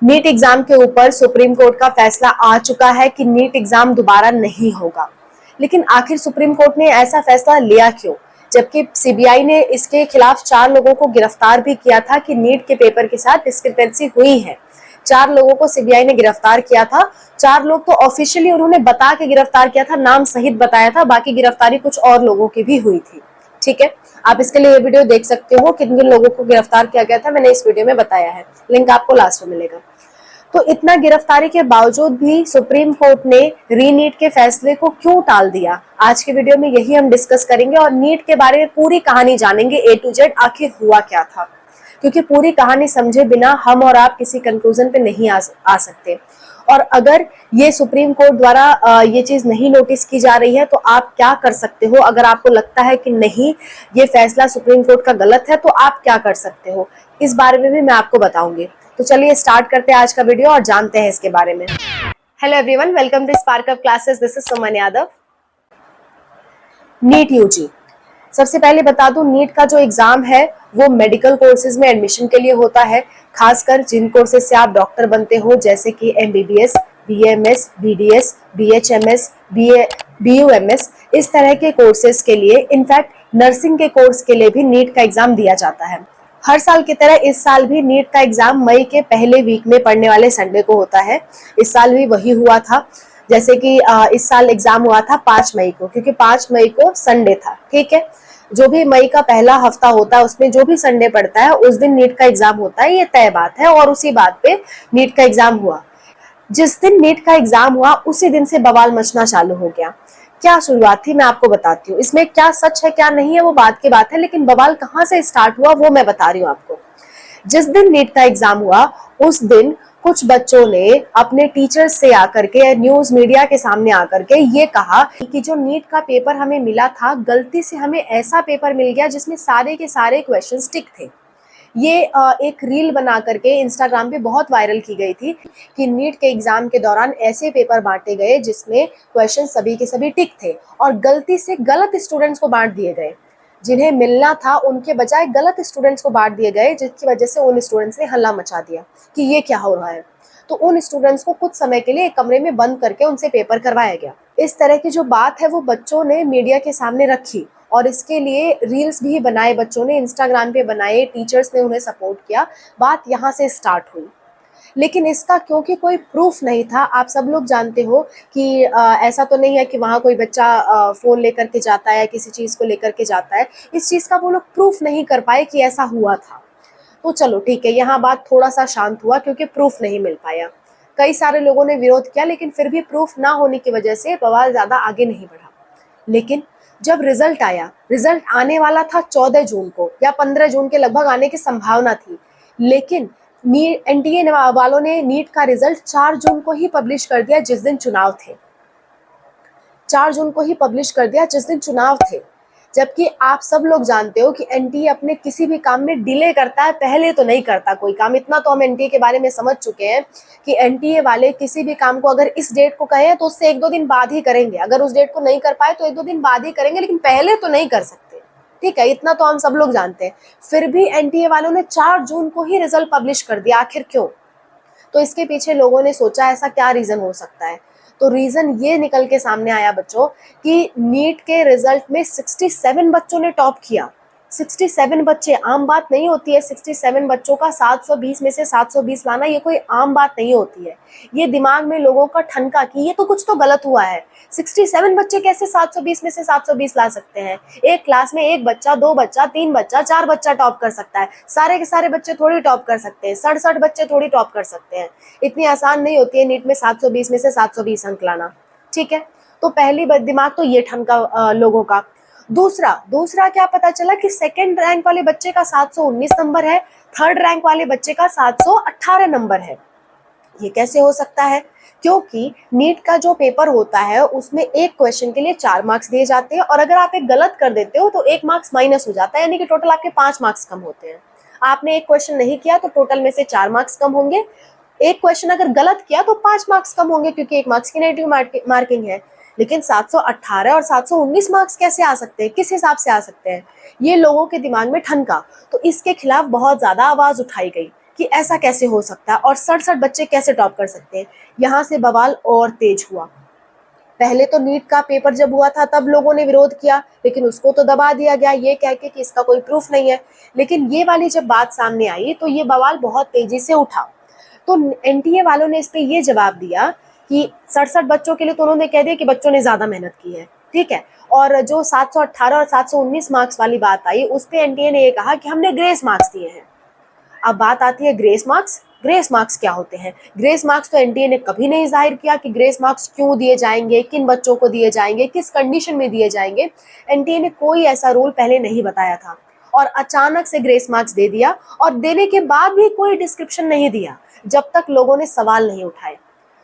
NEET exam के ऊपर supreme court का फैसला आ चुका है कि नीट एग्जाम दोबारा नहीं होगा। लेकिन आखिर सुप्रीम कोर्ट ने ऐसा फैसला लिया क्यों, जबकि सीबीआई ने इसके खिलाफ 4 लोगों को गिरफ्तार भी किया था कि नीट के पेपर के साथ डिस्क्रिपेंसी हुई है। 4 लोगों को सीबीआई ने गिरफ्तार किया था। 4 लोग तो ऑफिशियली उन्होंने बता के गिरफ्तार किया था, नाम सहित बताया था, बाकी गिरफ्तारी कुछ और लोगों की भी हुई थी। ठीक है, आप इसके लिए ये वीडियो देख सकते हो, किन किन लोगों को गिरफ्तार किया गया था, मैंने इस वीडियो में बताया है, लिंक आपको लास्ट में मिलेगा। तो इतना गिरफ्तारी के बावजूद भी सुप्रीम कोर्ट ने रीनीट के फैसले को क्यों टाल दिया, आज के वीडियो में यही हम डिस्कस करेंगे और नीट के बारे में पूरी कहानी जानेंगे, A to Z आखिर हुआ क्या था। क्योंकि पूरी कहानी समझे बिना हम और आप किसी कंक्लूजन पे नहीं आ सकते। और अगर ये सुप्रीम कोर्ट द्वारा ये चीज नहीं नोटिस की जा रही है तो आप क्या कर सकते हो, अगर आपको लगता है कि नहीं ये फैसला सुप्रीम कोर्ट का गलत है तो आप क्या कर सकते हो, इस बारे में भी मैं आपको बताऊंगी। तो चलिए स्टार्ट करते हैं आज का वीडियो और जानते हैं इसके बारे में। Hello everyone, welcome to Spark up classes, this is Suman Yadav. NEET UG, सबसे पहले बता दूं, नीट का जो एग्जाम है वो मेडिकल कोर्सेज में एडमिशन के लिए होता है, खासकर जिन कोर्सेज से आप डॉक्टर बनते हो, जैसे कि MBBS, BMS, BDS, BHMS, BUMS, इस तरह के कोर्सेज के लिए, इनफैक्ट नर्सिंग के कोर्स के लिए भी नीट का एग्जाम दिया जाता है। हर साल की तरह इस साल भी नीट का एग्जाम मई के पहले वीक में पड़ने वाले संडे को होता है। इस साल भी वही हुआ था, जैसे कि इस साल एग्जाम हुआ था 5 मई को, क्योंकि 5 मई को संडे था। ठीक है, जो भी मई का पहला हफ्ता होता है उसमें जो भी संडे पड़ता है उस दिन नीट का एग्जाम होता है, ये तय बात है। और उसी बात पे नीट का एग्जाम हुआ। जिस दिन नीट का एग्जाम हुआ उसी दिन से बवाल मचना चालू हो गया। क्या शुरुआत थी मैं आपको बताती हूँ, इसमें क्या सच है क्या नहीं है वो बात की बात है, लेकिन बवाल कहाँ से स्टार्ट हुआ वो मैं बता रही हूँ आपको। जिस दिन नीट का एग्जाम हुआ उस दिन कुछ बच्चों ने अपने टीचर्स से आकर के, न्यूज मीडिया के सामने आकर के ये कहा कि जो नीट का पेपर हमें मिला था, गलती से हमें ऐसा पेपर मिल गया जिसमें सारे के सारे क्वेश्चंस टिक थे। ये एक रील बना करके इंस्टाग्राम पे बहुत वायरल की गई थी कि नीट के एग्जाम के दौरान ऐसे पेपर बांटे गए जिसमें क्वेश्चन सभी के सभी टिक थे और गलती से गलत स्टूडेंट्स को बांट दिए गए। जिन्हें मिलना था उनके बजाय गलत स्टूडेंट्स को बांट दिए गए, जिसकी वजह से उन स्टूडेंट्स ने हल्ला मचा दिया कि ये क्या हो रहा है। तो उन स्टूडेंट्स को कुछ समय के लिए एक कमरे में बंद करके उनसे पेपर करवाया गया। इस तरह की जो बात है वो बच्चों ने मीडिया के सामने रखी और इसके लिए रील्स भी बनाए, बच्चों ने इंस्टाग्राम पे बनाए, टीचर्स ने उन्हें सपोर्ट किया। बात यहाँ से स्टार्ट हुई। लेकिन इसका क्योंकि कोई प्रूफ नहीं था, आप सब लोग जानते हो कि ऐसा तो नहीं है कि वहाँ कोई बच्चा फोन लेकर के जाता है, किसी चीज को लेकर के जाता है, इस चीज का वो लोग प्रूफ नहीं कर पाए कि ऐसा हुआ था। तो चलो ठीक है, यहाँ बात थोड़ा सा शांत हुआ क्योंकि प्रूफ नहीं मिल पाया। कई सारे लोगों ने विरोध किया, लेकिन फिर भी प्रूफ ना होने की वजह से बवाल ज्यादा आगे नहीं बढ़ा। लेकिन जब रिजल्ट आया, रिजल्ट आने वाला था 14 जून को या 15 जून के लगभग आने की संभावना थी, लेकिन एनटीए वालों ने नीट का रिजल्ट 4 जून को ही पब्लिश कर दिया, जिस दिन चुनाव थे। 4 जून को ही पब्लिश कर दिया जिस दिन चुनाव थे। जबकि आप सब लोग जानते हो कि एनटीए अपने किसी भी काम में डिले करता है, पहले तो नहीं करता कोई काम। इतना तो हम एनटीए के बारे में समझ चुके हैं कि एनटीए वाले किसी भी काम को अगर इस डेट को कहें तो उससे 1-2 दिन बाद ही करेंगे, अगर उस डेट को नहीं कर पाए तो 1-2 दिन बाद ही करेंगे, लेकिन पहले तो नहीं कर सकते। ठीक है, इतना तो हम सब लोग जानते हैं। फिर भी एनटीए वालों ने 4 जून को ही रिजल्ट पब्लिश कर दिया, आखिर क्यों? तो इसके पीछे लोगों ने सोचा ऐसा क्या रीजन हो सकता है। तो रीजन ये निकल के सामने आया बच्चों कि नीट के रिजल्ट में 67 बच्चों ने टॉप किया। 67 बच्चे, आम बात नहीं होती है। 67 बच्चों का 720 में से 720 लाना ये कोई आम बात नहीं होती है। ये दिमाग में लोगों का ठनका कि ये तो कुछ तो गलत हुआ है। 67 बच्चे कैसे 720 में से 720 ला सकते हैं? एक क्लास में एक बच्चा, 2 बच्चा, 3 बच्चा, 4 बच्चा टॉप कर सकता है। सारे के सारे बच्चे थोड़ी टॉप कर सकते हैं, 67 बच्चे थोड़ी टॉप कर सकते हैं। इतनी आसान नहीं होती है नीट में 720 में से 720 अंक लाना। ठीक है, तो पहली दिमाग तो ये ठनका लोगों का। दूसरा क्या पता चला कि सेकंड रैंक वाले बच्चे का 719 नंबर है, थर्ड रैंक वाले बच्चे का 718 नंबर है। ये कैसे हो सकता है? क्योंकि नीट का जो पेपर होता है उसमें एक क्वेश्चन के लिए 4 मार्क्स दिए जाते हैं और अगर आप एक गलत कर देते हो तो 1 मार्क्स माइनस हो जाता है, यानी कि टोटल आपके 5 मार्क्स कम होते हैं। आपने एक क्वेश्चन नहीं किया तो टोटल में से 4 मार्क्स कम होंगे। एक क्वेश्चन अगर गलत किया तो 5 मार्क्स कम होंगे, क्योंकि 1 मार्क्स की नेगेटिव मार्किंग है। लेकिन 718 और 719 मार्क्स कैसे आ सकते हैं, किस हिसाब से आ सकते हैं? ये लोगों के दिमाग में ठनका। तो इसके खिलाफ बहुत ज्यादा आवाज उठाई गई कि ऐसा कैसे हो सकता है और 67 बच्चे कैसे टॉप कर सकते हैं। यहाँ से बवाल और तेज हुआ। पहले तो नीट का पेपर जब हुआ था तब लोगों ने विरोध किया, लेकिन उसको तो दबा दिया गया ये कह के कि इसका कोई प्रूफ नहीं है। लेकिन ये वाली जब बात सामने आई तो ये बवाल बहुत तेजी से उठा। तो एनटीए वालों ने इस पे ये जवाब दिया कि 67 बच्चों के लिए तो उन्होंने कह दिया कि बच्चों ने ज्यादा मेहनत की है, ठीक है। और जो 718 और 719 मार्क्स वाली बात आई उस पे एनटीए ने ये कहा कि हमने ग्रेस मार्क्स दिए हैं। अब बात आती है ग्रेस मार्क्स। ग्रेस मार्क्स क्या होते हैं? ग्रेस मार्क्स तो एनटीए ने कभी नहीं जाहिर किया कि ग्रेस मार्क्स क्यों दिए जाएंगे, किन बच्चों को दिए जाएंगे, किस कंडीशन में दिए जाएंगे। एनटीए ने कोई ऐसा रूल पहले नहीं बताया था और अचानक से ग्रेस मार्क्स दे दिया, और देने के बाद भी कोई डिस्क्रिप्शन नहीं दिया जब तक लोगों ने सवाल नहीं उठाए।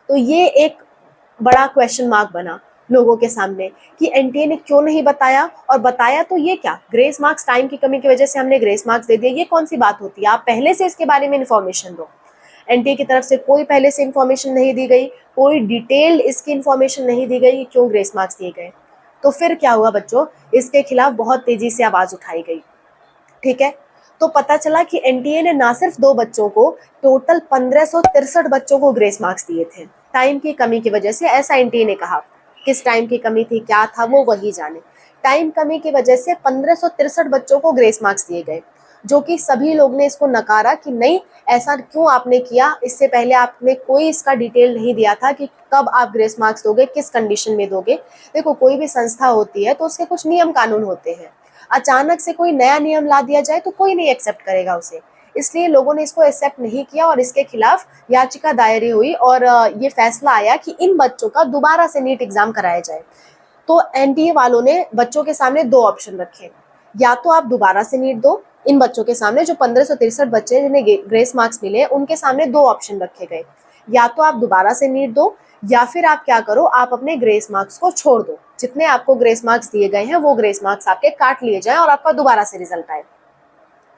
तो ये एक बड़ा क्वेश्चन मार्क बना लोगों के सामने कि एनटीए ने क्यों नहीं बताया, और बताया तो ये क्या, ग्रेस मार्क्स टाइम की कमी की वजह से हमने ग्रेस मार्क्स दे दिए, ये कौन सी बात होती है? आप पहले से इसके बारे में इन्फॉर्मेशन दो। एनटीए की तरफ से कोई पहले से इन्फॉर्मेशन नहीं दी गई, कोई डिटेल्ड इसकी इन्फॉर्मेशन नहीं दी गई क्यों ग्रेस मार्क्स दिए गए। तो फिर क्या हुआ बच्चों, इसके खिलाफ बहुत तेजी से आवाज उठाई गई, ठीक है। तो पता चला कि एनटीए ने ना सिर्फ 2 बच्चों को, टोटल 1563 बच्चों को ग्रेस मार्क्स दिए थे टाइम की कमी की वजह से। ऐसा एनटीए ने कहा। किस टाइम की कमी थी, क्या था, वो वही जाने। टाइम कमी की वजह से 1563 बच्चों को ग्रेस मार्क्स दिए गए, जो कि सभी लोग ने इसको नकारा कि नहीं, ऐसा क्यों आपने किया, इससे पहले आपने कोई इसका डिटेल नहीं दिया था कि कब आप ग्रेस मार्क्स दोगे, किस कंडीशन में दोगे। देखो, कोई भी संस्था होती है तो उसके कुछ नियम कानून होते हैं। अचानक से कोई नया नियम ला दिया जाए तो कोई नहीं एक्सेप्ट करेगा उसे, इसलिए लोगों ने इसको एक्सेप्ट नहीं किया और इसके खिलाफ याचिका दायर हुई और ये फैसला आया कि इन बच्चों का दोबारा से नीट एग्जाम कराया जाए। तो एनटीए वालों ने बच्चों के सामने 2 ऑप्शन रखे, या तो आप दोबारा से नीट दो। इन बच्चों के सामने जो 1563 बच्चे जिन्हें ग्रेस मार्क्स मिले, उनके सामने 2 ऑप्शन रखे गए, या तो आप दोबारा से नीट दो, या फिर आप क्या करो, आप अपने ग्रेस मार्क्स को छोड़ दो, जितने आपको ग्रेस मार्क्स दिए गए हैं वो ग्रेस मार्क्स आपके काट लिए जाएं और आपका दोबारा से रिजल्ट आए,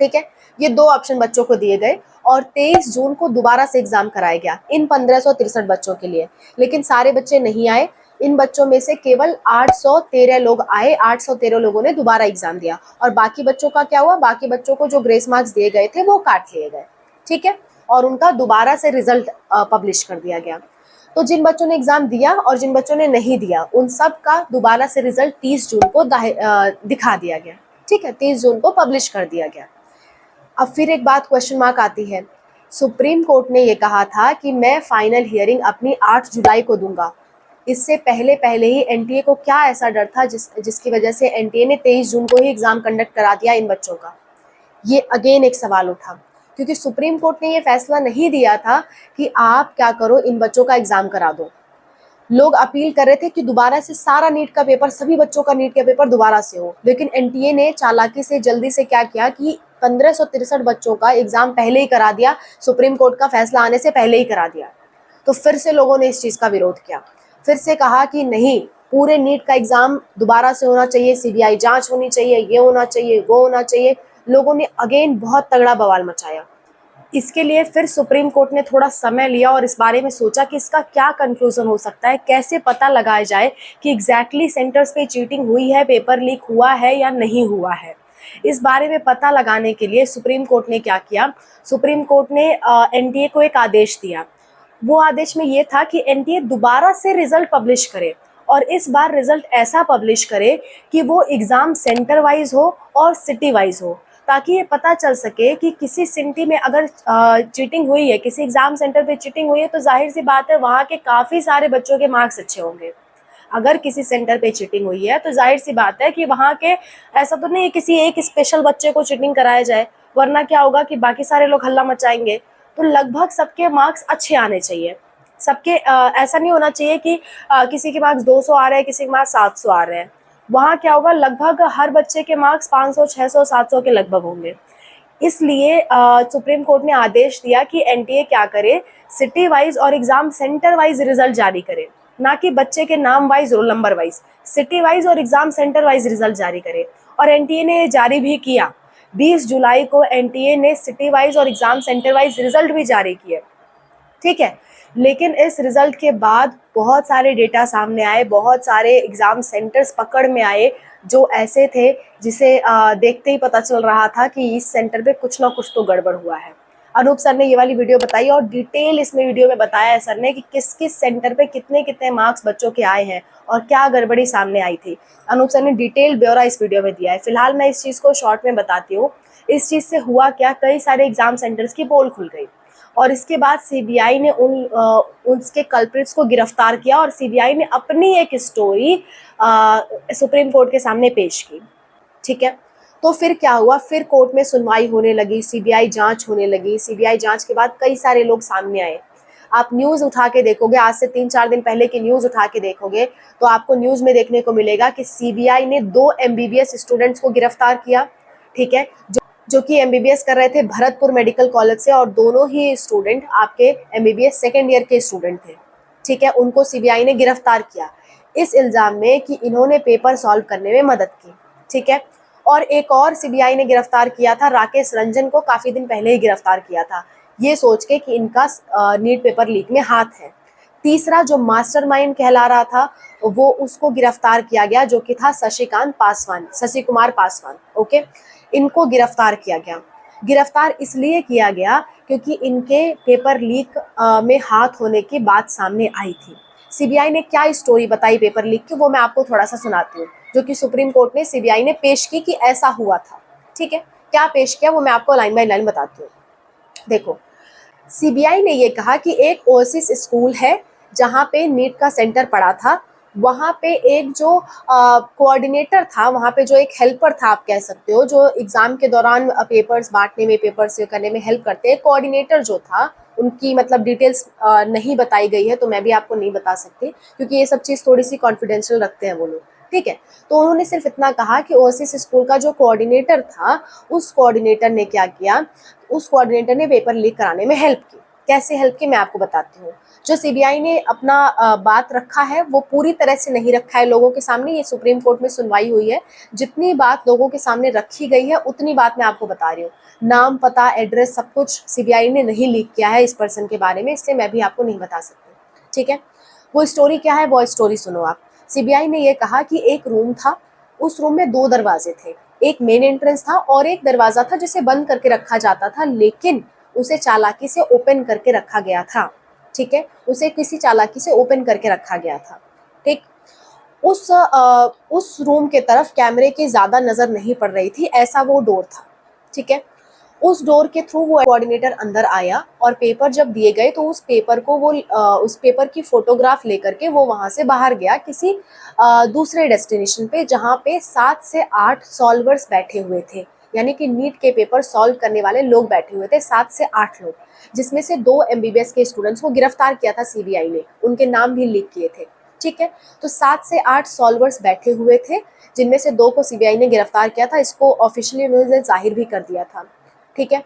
ठीक है। ये 2 ऑप्शन बच्चों को दिए गए और 23 जून को दोबारा से एग्जाम कराया गया इन 1563 बच्चों के लिए। लेकिन सारे बच्चे नहीं आए, इन बच्चों में से केवल 813 लोग आए, 813 लोगों ने दोबारा एग्जाम दिया। और बाकी बच्चों का क्या हुआ, बाकी बच्चों को जो ग्रेस मार्क्स दिए गए थे वो काट लिए गए, ठीक है, और उनका दोबारा से रिजल्ट पब्लिश कर दिया गया। तो जिन बच्चों ने एग्जाम दिया और जिन बच्चों ने नहीं दिया, उन सब का दोबारा से रिजल्ट 30 जून को दिखा दिया गया, ठीक है, 30 जून को पब्लिश कर दिया गया। अब फिर एक बात क्वेश्चन मार्क आती है। सुप्रीम कोर्ट ने ये कहा था कि मैं फाइनल हियरिंग अपनी 8 जुलाई को दूंगा। इससे पहले ही एनटीए को क्या ऐसा डर था जिसकी वजह से एनटीए ने 23 जून को ही एग्जाम कंडक्ट करा दिया इन बच्चों का? ये अगेन एक सवाल उठा, क्योंकि सुप्रीम कोर्ट ने ये फैसला नहीं दिया था कि आप क्या करो, इन बच्चों का एग्जाम करा दो। लोग अपील कर रहे थे कि दोबारा से सारा नीट का पेपर, सभी बच्चों का नीट का पेपर दोबारा से हो, लेकिन एनटीए ने चालाकी से जल्दी से क्या किया कि 1563 बच्चों का एग्जाम पहले ही करा दिया, सुप्रीम कोर्ट का फैसला आने से पहले ही करा दिया। तो फिर से लोगों ने इस चीज का विरोध किया, फिर से कहा कि नहीं, पूरे नीट का एग्जाम दोबारा से होना चाहिए, सीबीआई जांच होनी चाहिए, ये होना चाहिए, वो होना चाहिए। लोगों ने अगेन बहुत तगड़ा बवाल मचाया। इसके लिए फिर सुप्रीम कोर्ट ने थोड़ा समय लिया और इस बारे में सोचा कि इसका क्या कंक्लूजन हो सकता है, कैसे पता लगाया जाए कि एग्जैक्टली सेंटर्स पे चीटिंग हुई है, पेपर लीक हुआ है या नहीं हुआ है। इस बारे में पता लगाने के लिए सुप्रीम कोर्ट ने क्या किया, सुप्रीम कोर्ट ने एनटीए को एक आदेश दिया। वो आदेश में ये था कि एनटीए दोबारा से रिजल्ट पब्लिश करे, और इस बार रिजल्ट ऐसा पब्लिश करे कि वो एग्जाम सेंटर वाइज हो और सिटी वाइज हो, ताकि ये पता चल सके कि किसी सिटी में अगर चीटिंग हुई है, किसी एग्जाम सेंटर पे चीटिंग हुई है, तो जाहिर सी बात है वहाँ के काफ़ी सारे बच्चों के मार्क्स अच्छे होंगे। अगर किसी सेंटर पे चीटिंग हुई है तो जाहिर सी बात है कि वहाँ के, ऐसा तो नहीं किसी एक स्पेशल बच्चे को चीटिंग कराया जाए, वरना क्या होगा कि बाकी सारे लोग हल्ला मचाएंगे। तो लगभग सबके मार्क्स अच्छे आने चाहिए, सबके ऐसा नहीं होना चाहिए कि किसी के मार्क्स 200 आ रहे हैं, किसी के मार्क्स 700 आ रहे हैं। वहाँ क्या होगा, लगभग हर बच्चे के मार्क्स 500, 600, 700 के लगभग होंगे। इसलिए सुप्रीम कोर्ट ने आदेश दिया कि एनटीए क्या करे, सिटी वाइज और एग्जाम सेंटर वाइज रिजल्ट जारी करे, ना कि बच्चे के नाम wise, roll number wise, city wise और एग्जाम सेंटर वाइज रिजल्ट जारी करे। और एनटीए ने जारी भी किया। 20 जुलाई को एनटीए ने सिटी वाइज और एग्जाम सेंटर वाइज रिजल्ट भी जारी किए, ठीक है। लेकिन इस रिजल्ट के बाद बहुत सारे डेटा सामने आए, बहुत सारे एग्जाम सेंटर्स पकड़ में आए जो ऐसे थे जिसे देखते ही पता चल रहा था कि इस सेंटर पे कुछ ना कुछ तो गड़बड़ हुआ है। अनूप सर ने ये वाली वीडियो बताई और डिटेल इसमें वीडियो में बताया है सर ने कि किस किस सेंटर पे कितने कितने मार्क्स बच्चों के आए हैं और क्या गड़बड़ी सामने आई थी। अनूप सर ने डिटेल ब्यौरा इस वीडियो में दिया है। फिलहाल मैं इस चीज़ को शॉर्ट में बताती हूँ। इस चीज़ से हुआ क्या, कई सारे एग्जाम सेंटर्स की पोल खुल गई और इसके बाद सीबीआई ने उसके कल्प्रिट्स को गिरफ्तार किया और सीबीआई ने अपनी एक स्टोरी सुप्रीम कोर्ट के सामने पेश की। ठीक है, तो फिर क्या हुआ, फिर कोर्ट में सुनवाई होने लगी, सीबीआई जांच होने लगी। सीबीआई जांच के बाद कई सारे लोग सामने आए। आप न्यूज़ उठा के देखोगे, आज से 3-4 दिन पहले की न्यूज़ उठा के देखोगे तो आपको न्यूज़ में देखने को मिलेगा कि सीबीआई ने 2 एमबीबीएस स्टूडेंट्स को गिरफ्तार किया। ठीक है, जो कि एमबीबीएस कर रहे थे भरतपुर मेडिकल कॉलेज से और दोनों ही स्टूडेंट आपके एमबीबीएस सेकेंड ईयर के स्टूडेंट थे। ठीक है, उनको सीबीआई ने गिरफ्तार किया इस इल्जाम में कि इन्होंने पेपर सॉल्व करने में मदद की। ठीक है, और एक और सीबीआई ने गिरफ्तार किया था राकेश रंजन को, काफी दिन पहले ही गिरफ्तार किया था, ये सोच के कि इनका नीट पेपर लीक में हाथ है। तीसरा जो मास्टरमाइंड कहला रहा था वो उसको गिरफ्तार किया गया, जो कि था शशि कुमार पासवान। ओके, इनको गिरफ्तार किया गया। गिरफ्तार इसलिए किया गया क्योंकि इनके पेपर लीक में हाथ होने की बात सामने आई थी। सीबीआई ने क्या स्टोरी बताई पेपर लीक की, वो मैं आपको थोड़ा सा सुनाती हूँ, जो कि सुप्रीम कोर्ट में सीबीआई ने पेश की कि ऐसा हुआ था। ठीक है, क्या पेश किया वो मैं आपको लाइन बाय लाइन बताती हूँ। देखो, सीबीआई ने ये कहा कि एक ओएसिस स्कूल है जहाँ पे नीट का सेंटर पड़ा था, वहाँ पे एक जो कोऑर्डिनेटर था, वहाँ पे जो एक हेल्पर था आप कह सकते हो, जो एग्जाम के दौरान पेपर्स बांटने में, पेपर्स करने में हेल्प करते हैं, कोऑर्डिनेटर जो था, उनकी मतलब डिटेल्स नहीं बताई गई है तो मैं भी आपको नहीं बता सकती क्योंकि ये सब चीज़ थोड़ी सी कॉन्फिडेंशियल रखते हैं वो लोग। ठीक है, तो उन्होंने सिर्फ इतना कहा कि ओएसिस स्कूल का जो कोऑर्डिनेटर था, उस कोऑर्डिनेटर ने क्या किया, उस कोऑर्डिनेटर ने पेपर लीक कराने में हेल्प की। कैसे हेल्प की मैं आपको बताती हूँ। जो सीबीआई ने अपना बात रखा है वो पूरी तरह से नहीं रखा है लोगों के सामने, ये सुप्रीम कोर्ट में सुनवाई हुई है, जितनी बात लोगों के सामने रखी गई है उतनी बात मैं आपको बता रही हूँ। नाम, पता, एड्रेस सब कुछ सीबीआई ने नहीं लीक किया है इस पर्सन के बारे में, इसलिए मैं भी आपको नहीं बता सकती। ठीक है, वो स्टोरी क्या है वो स्टोरी सुनो आप। सीबीआई ने ये कहा कि एक रूम था, उस रूम में 2 दरवाजे थे, एक मेन एंट्रेंस था और एक दरवाजा था जिसे बंद करके रखा जाता था, लेकिन उसे चालाकी से ओपन करके रखा गया था। ठीक है, उसे किसी चालाकी से ओपन करके रखा गया था। ठीक, उस रूम के तरफ कैमरे की ज्यादा नजर नहीं पड़ रही थी, ऐसा वो डोर था। ठीक है, उस डोर के थ्रू वो कोऑर्डिनेटर अंदर आया और पेपर जब दिए गए तो उस पेपर को वो उस पेपर की फोटोग्राफ लेकर के वो वहां से बाहर गया किसी दूसरे डेस्टिनेशन पे, जहाँ पे 7 से 8 सॉल्वर्स बैठे हुए थे, यानी कि नीट के पेपर सॉल्व करने वाले लोग बैठे हुए थे, 7 से 8 लोग, जिसमें से 2 एमबीबीएस के स्टूडेंट्स को गिरफ्तार किया था सीबीआई ने, उनके नाम भी लीक किए थे। ठीक है, तो 7 से 8 सॉल्वर्स बैठे हुए थे, जिनमें से 2 को सीबीआई ने गिरफ्तार किया था, इसको ऑफिशियली उन्होंने जाहिर भी कर दिया था। ठीक है,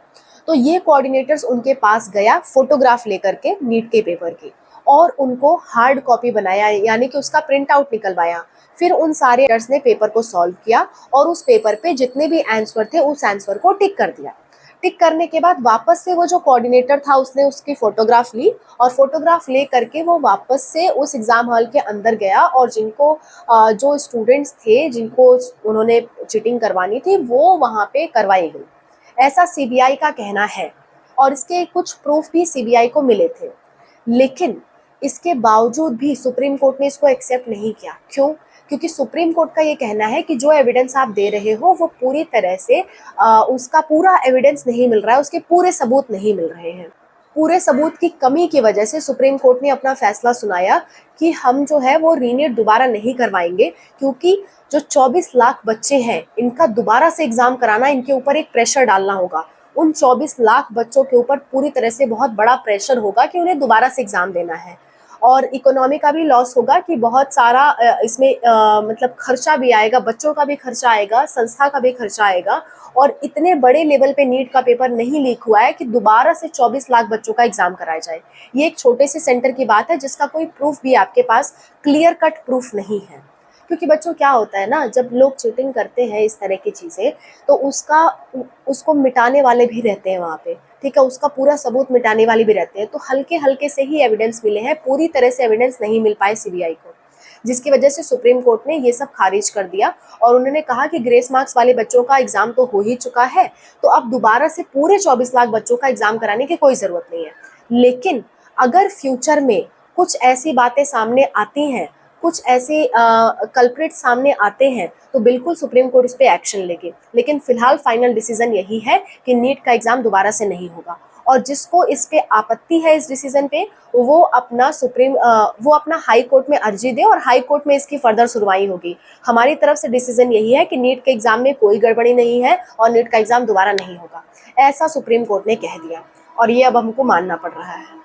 तो ये कोऑर्डिनेटर्स उनके पास गया फोटोग्राफ लेकर के नीट के पेपर की, और उनको हार्ड कॉपी बनाया, यानी कि उसका प्रिंट आउट निकलवाया। फिर उन सारे ने पेपर को सॉल्व किया और उस पेपर पे जितने भी आंसर थे उस आंसर को टिक कर दिया। टिक करने के बाद वापस से वो जो कोऑर्डिनेटर था उसने उसकी फोटोग्राफ ली और फोटोग्राफ ले करके वो वापस से उस एग्जाम हॉल के अंदर गया और जिनको जो स्टूडेंट्स थे जिनको उन्होंने चीटिंग करवानी थी वो वहाँ पे करवाई गई, ऐसा सीबीआई का कहना है। और इसके कुछ प्रूफ भी सीबीआई को मिले थे, लेकिन इसके बावजूद भी सुप्रीम कोर्ट ने इसको एक्सेप्ट नहीं किया। क्यों? क्योंकि सुप्रीम कोर्ट का ये कहना है कि जो एविडेंस आप दे रहे हो वो पूरी तरह से उसका पूरा एविडेंस नहीं मिल रहा है, उसके पूरे सबूत नहीं मिल रहे हैं। पूरे सबूत की कमी की वजह से सुप्रीम कोर्ट ने अपना फैसला सुनाया कि हम जो है वो रीनीट दोबारा नहीं करवाएंगे, क्योंकि जो 24 लाख बच्चे हैं इनका दोबारा से एग्जाम कराना, इनके ऊपर एक प्रेशर डालना होगा। उन 24 लाख बच्चों के ऊपर पूरी तरह से बहुत बड़ा प्रेशर होगा कि उन्हें दोबारा से एग्जाम देना है, और इकोनॉमी का भी लॉस होगा कि बहुत सारा इसमें मतलब खर्चा भी आएगा, बच्चों का भी खर्चा आएगा, संस्था का भी खर्चा आएगा, और इतने बड़े लेवल पे नीट का पेपर नहीं लीक हुआ है कि दोबारा से 24 लाख बच्चों का एग्जाम कराया जाए। ये एक छोटे से सेंटर की बात है जिसका कोई प्रूफ भी आपके पास क्लियर कट प्रूफ नहीं है। क्योंकि बच्चों क्या होता है ना, जब लोग चीटिंग करते हैं इस तरह की चीज़ें तो उसको मिटाने वाले भी रहते हैं वहाँ पे। ठीक है, उसका पूरा सबूत मिटाने वाले भी रहते हैं, तो हल्के हल्के से ही एविडेंस मिले हैं, पूरी तरह से एविडेंस नहीं मिल पाए सीबीआई को। जिसकी वजह से सुप्रीम कोर्ट ने ये सब खारिज कर दिया और उन्होंने कहा कि ग्रेस मार्क्स वाले बच्चों का एग्जाम तो हो ही चुका है, तो अब दोबारा से पूरे 24 लाख बच्चों का एग्जाम कराने की कोई जरूरत नहीं है। लेकिन अगर फ्यूचर में कुछ ऐसी बातें सामने आती हैं, कुछ ऐसे कल्प्रिट सामने आते हैं, तो बिल्कुल सुप्रीम कोर्ट इस पे एक्शन लेगी। लेकिन फिलहाल फाइनल डिसीजन यही है कि नीट का एग्जाम दोबारा से नहीं होगा। और जिसको इस पे आपत्ति है इस डिसीजन पे, वो अपना हाई कोर्ट में अर्जी दे और हाई कोर्ट में इसकी फर्दर सुनवाई होगी। हमारी तरफ से डिसीजन यही है कि नीट के एग्जाम में कोई गड़बड़ी नहीं है और नीट का एग्जाम दोबारा नहीं होगा, ऐसा सुप्रीम कोर्ट ने कह दिया और ये अब हमको मानना पड़ रहा है।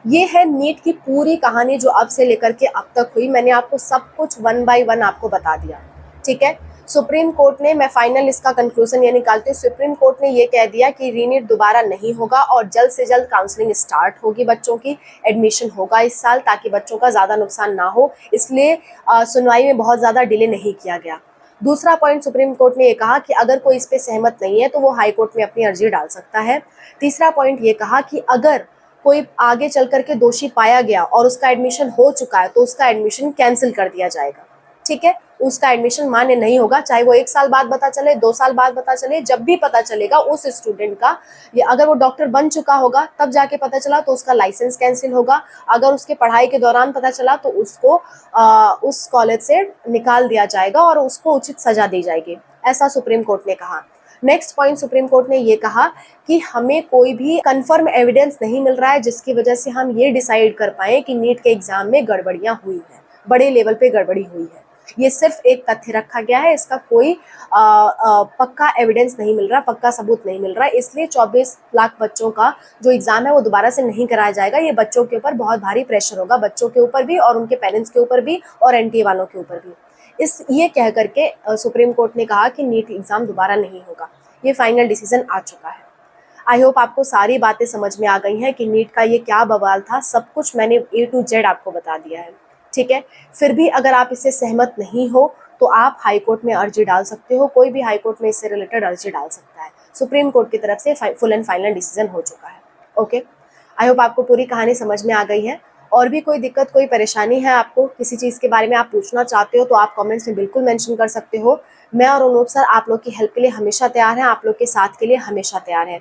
ये है नीट की पूरी कहानी जो अब से लेकर के अब तक हुई। मैंने आपको सब कुछ वन बाय वन आपको बता दिया, ठीक है। सुप्रीम कोर्ट ने, मैं फाइनल इसका कंक्लूजन ये निकालती हूँ, सुप्रीम कोर्ट ने ये कह दिया कि रीनीट दोबारा नहीं होगा और जल्द से जल्द काउंसलिंग स्टार्ट होगी, बच्चों की एडमिशन होगा इस साल, ताकि बच्चों का ज़्यादा नुकसान ना हो, इसलिए सुनवाई में बहुत ज़्यादा डिले नहीं किया गया। दूसरा पॉइंट सुप्रीम कोर्ट ने ये कहा कि अगर कोई इस पे सहमत नहीं है तो वो हाई कोर्ट में अपनी अर्जी डाल सकता है। तीसरा पॉइंट ये कहा कि अगर कोई आगे चल करके दोषी पाया गया और उसका एडमिशन हो चुका है तो उसका एडमिशन कैंसिल कर दिया जाएगा, ठीक है। उसका एडमिशन मान्य नहीं होगा, चाहे वो 1 साल बाद पता चले, 2 साल बाद पता चले, जब भी पता चलेगा उस स्टूडेंट का, या अगर वो डॉक्टर बन चुका होगा तब जाके पता चला तो उसका लाइसेंस कैंसिल होगा। अगर उसके पढ़ाई के दौरान पता चला तो उसको उस कॉलेज से निकाल दिया जाएगा और उसको उचित सजा दी जाएगी, ऐसा सुप्रीम कोर्ट ने कहा। नेक्स्ट पॉइंट सुप्रीम कोर्ट ने ये कहा कि हमें कोई भी कंफर्म एविडेंस नहीं मिल रहा है जिसकी वजह से हम ये डिसाइड कर पाए कि नीट के एग्जाम में गड़बड़ियां हुई हैं, बड़े लेवल पे गड़बड़ी हुई है। ये सिर्फ एक तथ्य रखा गया है, इसका कोई पक्का एविडेंस नहीं मिल रहा, पक्का सबूत नहीं मिल रहा, इसलिए 24 लाख बच्चों का जो एग्जाम है वो दोबारा से नहीं कराया जाएगा। ये बच्चों के ऊपर बहुत भारी प्रेशर होगा, बच्चों के ऊपर भी और उनके पेरेंट्स के ऊपर भी और एनटीए वालों के ऊपर भी। ये कह करके सुप्रीम कोर्ट ने कहा कि नीट एग्जाम दोबारा नहीं होगा। ये फाइनल डिसीजन आ चुका है। आई होप आपको सारी बातें समझ में आ गई हैं कि नीट का ये क्या बवाल था, सब कुछ मैंने A to Z आपको बता दिया है, ठीक है। फिर भी अगर आप इससे सहमत नहीं हो तो आप हाई कोर्ट में अर्जी डाल सकते हो, कोई भी हाई कोर्ट में इससे रिलेटेड अर्जी डाल सकता है। सुप्रीम कोर्ट की तरफ से फुल एंड फाइनल डिसीजन हो चुका है। ओके, आई होप आपको पूरी कहानी समझ में आ गई है। और भी कोई दिक्कत, कोई परेशानी है, आपको किसी चीज़ के बारे में आप पूछना चाहते हो तो आप कमेंट्स में बिल्कुल मेंशन कर सकते हो। मैं और अनूप सर आप लोग की हेल्प के लिए हमेशा तैयार हैं, आप लोग के साथ के लिए हमेशा तैयार हैं।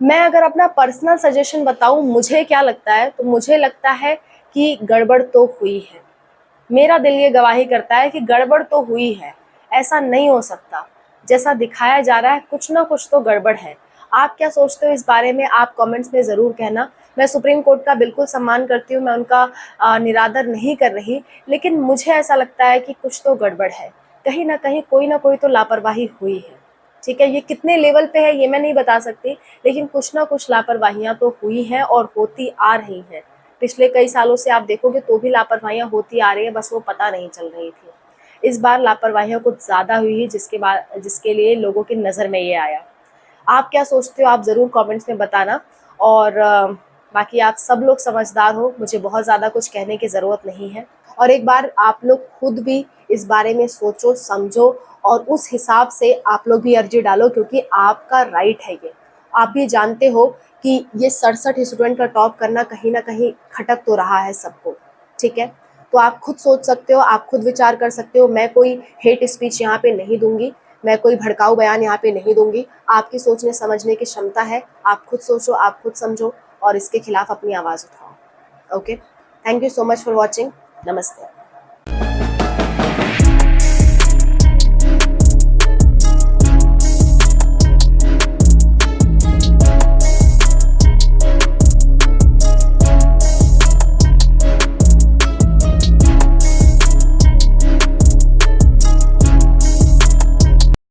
मैं अगर अपना पर्सनल सजेशन बताऊं, मुझे क्या लगता है, तो मुझे लगता है कि गड़बड़ तो हुई है। मेरा दिल ये गवाही करता है कि गड़बड़ तो हुई है, ऐसा नहीं हो सकता। जैसा दिखाया जा रहा है कुछ ना कुछ तो गड़बड़ है। आप क्या सोचते हो इस बारे में, आप कमेंट्स में ज़रूर कहना। मैं सुप्रीम कोर्ट का बिल्कुल सम्मान करती हूँ, मैं उनका निरादर नहीं कर रही, लेकिन मुझे ऐसा लगता है कि कुछ तो गड़बड़ है, कहीं ना कहीं कोई ना कोई तो लापरवाही हुई है, ठीक है। ये कितने लेवल पे है ये मैं नहीं बता सकती, लेकिन कुछ ना कुछ लापरवाहियाँ तो हुई हैं और होती आ रही हैं। पिछले कई सालों से आप देखोगे तो भी लापरवाहियाँ होती आ रही है, बस वो पता नहीं चल रही थी। इस बार लापरवाहियाँ कुछ ज़्यादा हुई है, जिसके लिए लोगों की नज़र में ये आया। आप क्या सोचते हो, आप ज़रूर कमेंट्स में बताना। और बाकी आप सब लोग समझदार हो, मुझे बहुत ज़्यादा कुछ कहने की ज़रूरत नहीं है। और एक बार आप लोग खुद भी इस बारे में सोचो, समझो और उस हिसाब से आप लोग भी अर्जी डालो, क्योंकि आपका राइट है ये। आप भी जानते हो कि ये 67 स्टूडेंट का टॉप करना कहीं ना कहीं खटक तो रहा है सबको, ठीक है। तो आप खुद सोच सकते हो, आप खुद विचार कर सकते हो। मैं कोई हेट स्पीच यहाँ पे नहीं दूंगी, मैं कोई भड़काऊ बयान यहाँ पे नहीं दूंगी। आपकी सोचने समझने की क्षमता है, आप खुद सोचो, आप खुद समझो और इसके खिलाफ अपनी आवाज़ उठाओ। Okay, thank you so much for watching. नमस्ते।